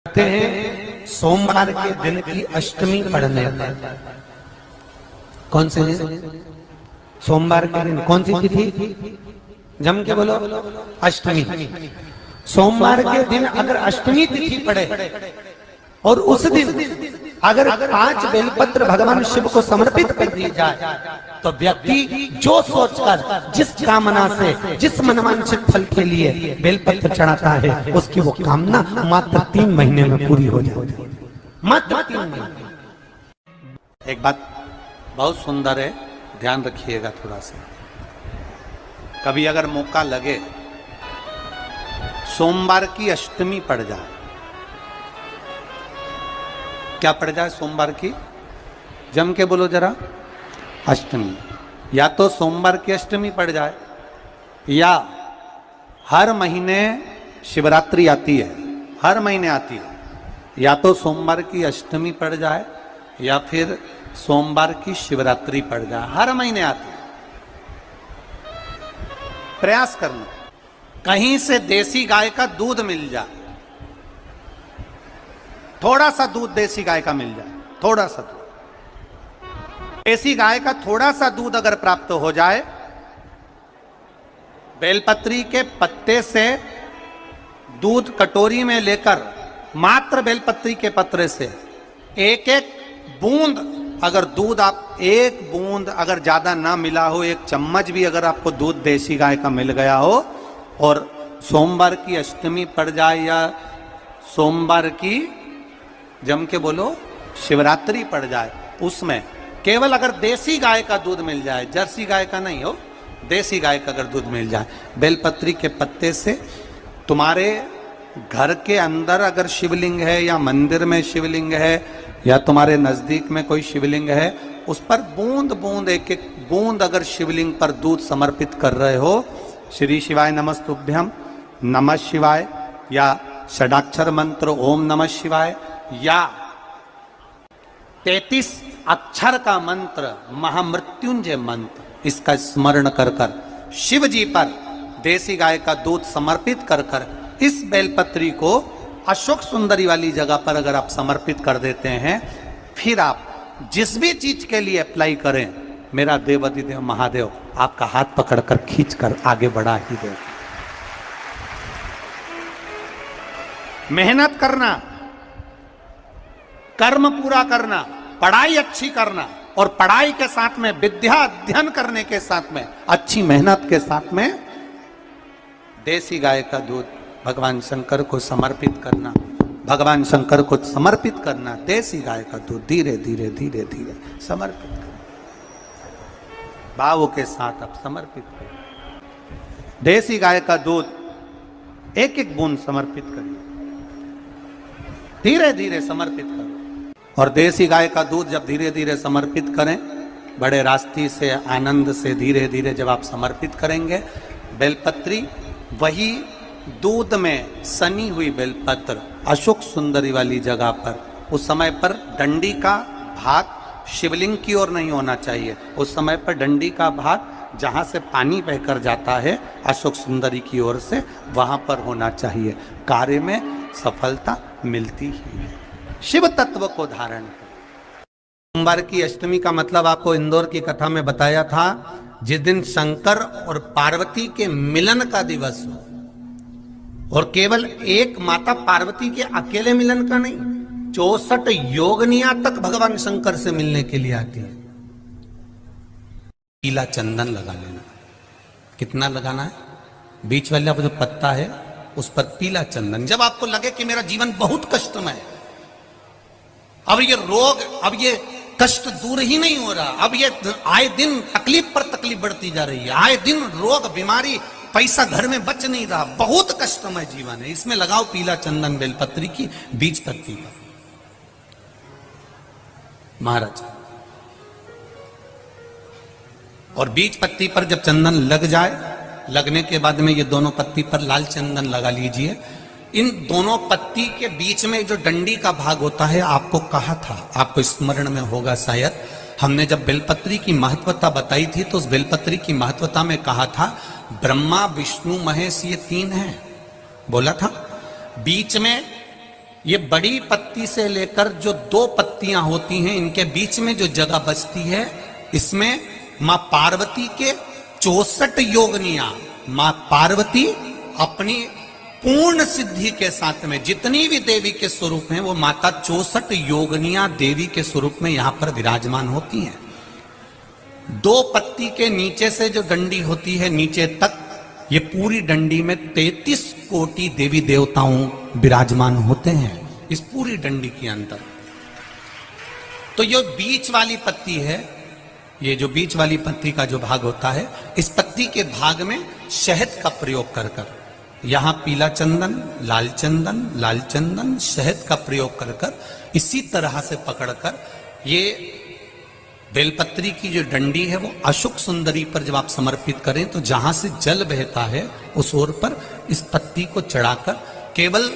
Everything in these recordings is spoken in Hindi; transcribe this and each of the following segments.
कहते हैं सोमवार के दिन की अष्टमी पढ़ने पर। कौन से दिन? सोमवार के दिन कौन सी तिथि? जम के बोलो। अष्टमी। सोमवार के दिन अगर अष्टमी तिथि पड़े और उस दिन अगर 5 बेलपत्र भगवान शिव को समर्पित कर दी जाए तो व्यक्ति जो सोचकर जिस कामना से जिस मनवांछित फल के लिए बेलपत्र चढ़ाता है उसकी वो कामना मात्र 3 महीने में पूरी हो जाती है। मात्र 3 महीने। एक बात बहुत सुंदर है, ध्यान रखिएगा थोड़ा सा। कभी अगर मौका लगे सोमवार की अष्टमी पड़ जाए, क्या पड़ जाए सोमवार की? जम के बोलो जरा। अष्टमी। या तो सोमवार की अष्टमी पड़ जाए या हर महीने शिवरात्रि आती है, हर महीने आती है। या तो सोमवार की अष्टमी पड़ जाए या फिर सोमवार की शिवरात्रि पड़ जाए, हर महीने आती है। प्रयास करना कहीं से देसी गाय का दूध मिल जाए, थोड़ा सा दूध देसी गाय का मिल जाए, थोड़ा सा दूध देसी गाय का थोड़ा सा दूध अगर प्राप्त हो जाए, बेलपत्री के पत्ते से दूध कटोरी में लेकर मात्र बेलपत्री के पत्रे से एक एक बूंद अगर दूध आप एक बूंद अगर ज्यादा ना मिला हो, 1 चम्मच भी अगर आपको दूध देसी गाय का मिल गया हो और सोमवार की अष्टमी पड़ जाए या सोमवार की जम के बोलो शिवरात्रि पड़ जाए, उसमें केवल अगर देसी गाय का दूध मिल जाए, जर्सी गाय का नहीं हो, देसी गाय का अगर दूध मिल जाए बेलपत्री के पत्ते से, तुम्हारे घर के अंदर अगर शिवलिंग है या मंदिर में शिवलिंग है या तुम्हारे नजदीक में कोई शिवलिंग है, उस पर बूंद बूंद एक एक बूंद अगर शिवलिंग पर दूध समर्पित कर रहे हो, श्री शिवाय नमस्तुभ्यम, नमः शिवाय या षडाक्षर मंत्र ओम नमः शिवाय या 33 अक्षर का मंत्र महामृत्युंजय मंत्र, इसका स्मरण कर कर शिव जी पर देसी गाय का दूध समर्पित कर कर इस बेलपत्री को अशोक सुंदरी वाली जगह पर अगर आप समर्पित कर देते हैं, फिर आप जिस भी चीज के लिए अप्लाई करें, मेरा देवाधिदेव महादेव आपका हाथ पकड़कर खींचकर आगे बढ़ा ही दे। मेहनत करना, कर्म पूरा करना, पढ़ाई अच्छी करना और पढ़ाई के साथ में विद्या अध्ययन करने के साथ में अच्छी मेहनत के साथ में देसी गाय का दूध भगवान शंकर को समर्पित करना, भगवान शंकर को समर्पित करना, देसी गाय का दूध धीरे धीरे धीरे धीरे समर्पित करना, भाव के साथ आप समर्पित करें। देसी गाय का दूध एक एक बूंद समर्पित करिए, धीरे धीरे समर्पित करो। और देसी गाय का दूध जब धीरे धीरे समर्पित करें, बड़े रास्ते से आनंद से धीरे धीरे जब आप समर्पित करेंगे, बेलपत्री वही दूध में सनी हुई बेलपत्र अशोक सुंदरी वाली जगह पर, उस समय पर डंडी का भाग शिवलिंग की ओर नहीं होना चाहिए, उस समय पर डंडी का भाग जहां से पानी बहकर जाता है अशोक सुंदरी की ओर से, वहां पर होना चाहिए। कार्य में सफलता मिलती ही है। शिव तत्व को धारण करें। सोमवार की अष्टमी का मतलब आपको इंदौर की कथा में बताया था, जिस दिन शंकर और पार्वती के मिलन का दिवस हो, और केवल एक माता पार्वती के अकेले मिलन का नहीं, 64 योगनिया तक भगवान शंकर से मिलने के लिए आती है। पीला चंदन लगा लेना। कितना लगाना है? बीच वाला जो पत्ता है उस पर पीला चंदन। जब आपको लगे कि मेरा जीवन बहुत कष्टमय है, अब ये रोग, अब ये कष्ट दूर ही नहीं हो रहा, अब ये आए दिन तकलीफ पर तकलीफ बढ़ती जा रही है, आए दिन रोग बीमारी, पैसा घर में बच नहीं रहा, बहुत कष्टमय जीवन है, इसमें लगाओ पीला चंदन बेलपत्री की बीज पत्ती पर। महाराज, और बीज पत्ती पर जब चंदन लग जाए, लगने के बाद में ये दोनों पत्ती पर लाल चंदन लगा लीजिए। इन दोनों पत्ती के बीच में जो डंडी का भाग होता है, आपको कहा था, आपको स्मरण में होगा शायद, हमने जब बेलपत्री की महत्वता बताई थी तो उस बेलपत्री की महत्वता में कहा था ब्रह्मा विष्णु महेश ये 3 हैं, बोला था। बीच में ये बड़ी पत्ती से लेकर जो 2 पत्तियां होती हैं, इनके बीच में जो जगह बचती है, इसमें मां पार्वती के 64 योगनियां, मां पार्वती अपनी पूर्ण सिद्धि के साथ में जितनी भी देवी के स्वरूप हैं, वो माता 64 योगनियां देवी के स्वरूप में यहां पर विराजमान होती हैं। 2 पत्ती के नीचे से जो डंडी होती है नीचे तक, ये पूरी डंडी में 33 कोटि देवी देवताओं विराजमान होते हैं इस पूरी डंडी के अंदर। तो ये बीच वाली पत्ती है, ये जो बीच वाली पत्ती का जो भाग होता है, इस पत्ती के भाग में शहद का प्रयोग कर कर, यहां पीला चंदन, लाल चंदन, शहद का प्रयोग कर कर, इसी तरह से पकड़कर ये बेलपत्री की जो डंडी है वो अशोक सुंदरी पर जब आप समर्पित करें तो जहां से जल बहता है उस ओर पर इस पत्ती को चढ़ाकर केवल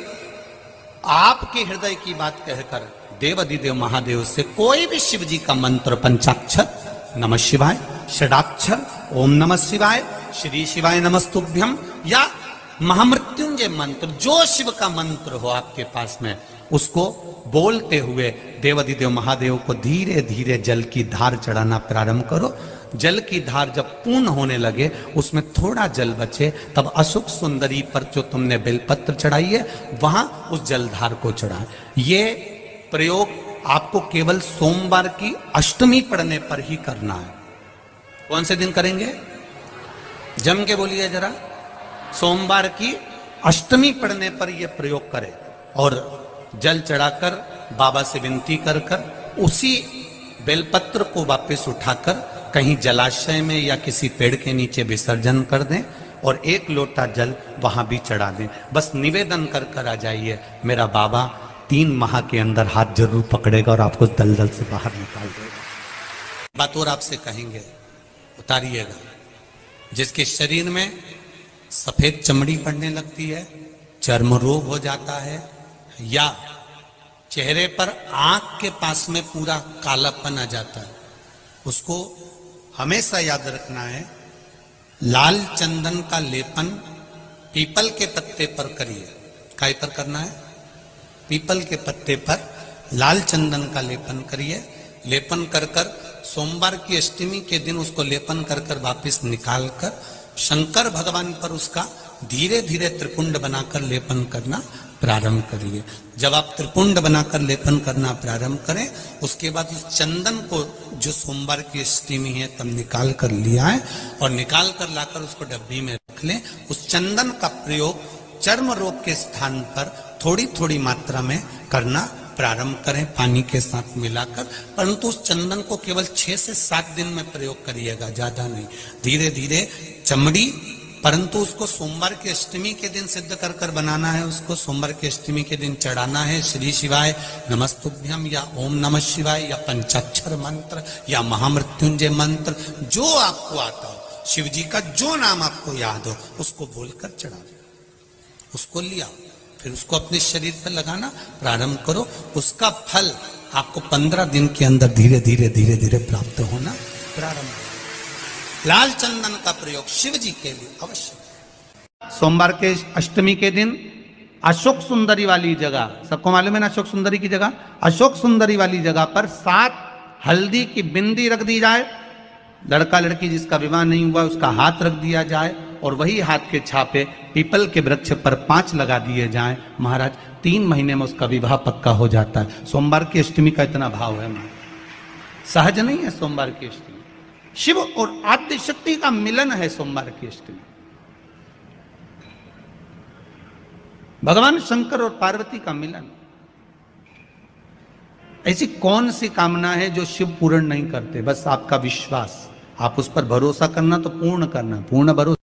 आपके हृदय की बात कहकर देवाधिदेव महादेव से कोई भी शिव जी का मंत्र, पंचाक्षर नमः शिवाय, षडाक्षर ओम नमः शिवाय, श्री शिवाय नमस्तुभ्यम, या महामृत्युंजय मंत्र, जो शिव का मंत्र हो आपके पास में, उसको बोलते हुए देवाधिदेव महादेव को धीरे धीरे जल की धार चढ़ाना प्रारंभ करो। जल की धार जब पूर्ण होने लगे, उसमें थोड़ा जल बचे, तब अशोक सुंदरी पर जो तुमने बेलपत्र चढ़ाई है वहां उस जलधार को चढ़ाए। ये प्रयोग आपको केवल सोमवार की अष्टमी पढ़ने पर ही करना है। कौन से दिन करेंगे? जम के बोलिए जरा। सोमवार की अष्टमी पढ़ने पर यह प्रयोग करें और जल चढ़ाकर बाबा से विनती कर कर उसी बेलपत्र को वापस उठाकर कहीं जलाशय में या किसी पेड़ के नीचे विसर्जन कर दें और 1 लोटा जल वहां भी चढ़ा दें। बस निवेदन कर कर आ जाइए, मेरा बाबा 3 माह के अंदर हाथ जरूर पकड़ेगा और आपको दलदल से बाहर निकाल देगा। बात और आपसे कहेंगे, उतारिएगा। जिसके शरीर में सफेद चमड़ी पड़ने लगती है, चर्म रोग हो जाता है, या चेहरे पर आंख के पास में पूरा कालापन आ जाता है, उसको हमेशा याद रखना है, लाल चंदन का लेपन पीपल के पत्ते पर करिए। काय पर करना है? पीपल के पत्ते पर लाल चंदन का लेपन करिए। लेपन कर कर सोमवार की अष्टमी के दिन उसको लेपन कर कर वापिस निकाल कर शंकर भगवान पर उसका धीरे धीरे त्रिपुंड बनाकर लेपन करना प्रारंभ करिए। जब आप त्रिपुंड बनाकर लेपन करना प्रारंभ करें, उसके बाद उस चंदन को जो सोमवार की अष्टमी है तब निकाल कर लिया है और निकाल कर लाकर उसको डब्बी में रख लें। उस चंदन का प्रयोग चर्म रोग के स्थान पर थोड़ी थोड़ी मात्रा में करना प्रारंभ करें, पानी के साथ मिलाकर। परंतु उस चंदन को केवल 6 से 7 दिन में प्रयोग करिएगा, ज्यादा नहीं। धीरे धीरे चमड़ी, परंतु उसको सोमवार की अष्टमी के दिन सिद्ध कर कर बनाना है। उसको सोमवार की अष्टमी के दिन चढ़ाना है श्री शिवाय नमस्तुभ्यम या ओम नमः शिवाय या पंचाक्षर मंत्र या महामृत्युंजय मंत्र, जो आपको आता हो, शिव जी का जो नाम आपको याद हो उसको बोलकर चढ़ा दो। उसको लिया, फिर उसको अपने शरीर पर लगाना प्रारंभ करो। उसका फल आपको 15 दिन के अंदर धीरे धीरे धीरे धीरे प्राप्त होना प्रारंभ हो। लाल चंदन का प्रयोग शिव जी के लिए अवश्य। सोमवार के अष्टमी के दिन अशोक सुंदरी वाली जगह, सबको मालूम है ना अशोक सुंदरी की जगह, अशोक सुंदरी वाली जगह पर 7 हल्दी की बिंदी रख दी जाए। लड़का लड़की जिसका विवाह नहीं हुआ उसका हाथ रख दिया जाए और वही हाथ के छापे पीपल के वृक्ष पर 5 लगा दिए जाएं। महाराज 3 महीने में उसका विवाह पक्का हो जाता है। सोमवार की अष्टमी का इतना भाव है महाराज, सहज नहीं है सोमवार की अष्टमी। शिव और आद्य शक्ति का मिलन है सोमवार की अष्टमी। भगवान शंकर और पार्वती का मिलन। ऐसी कौन सी कामना है जो शिव पूर्ण नहीं करते? बस आपका विश्वास, आप उस पर भरोसा करना तो पूर्ण करना, पूर्ण भरोसा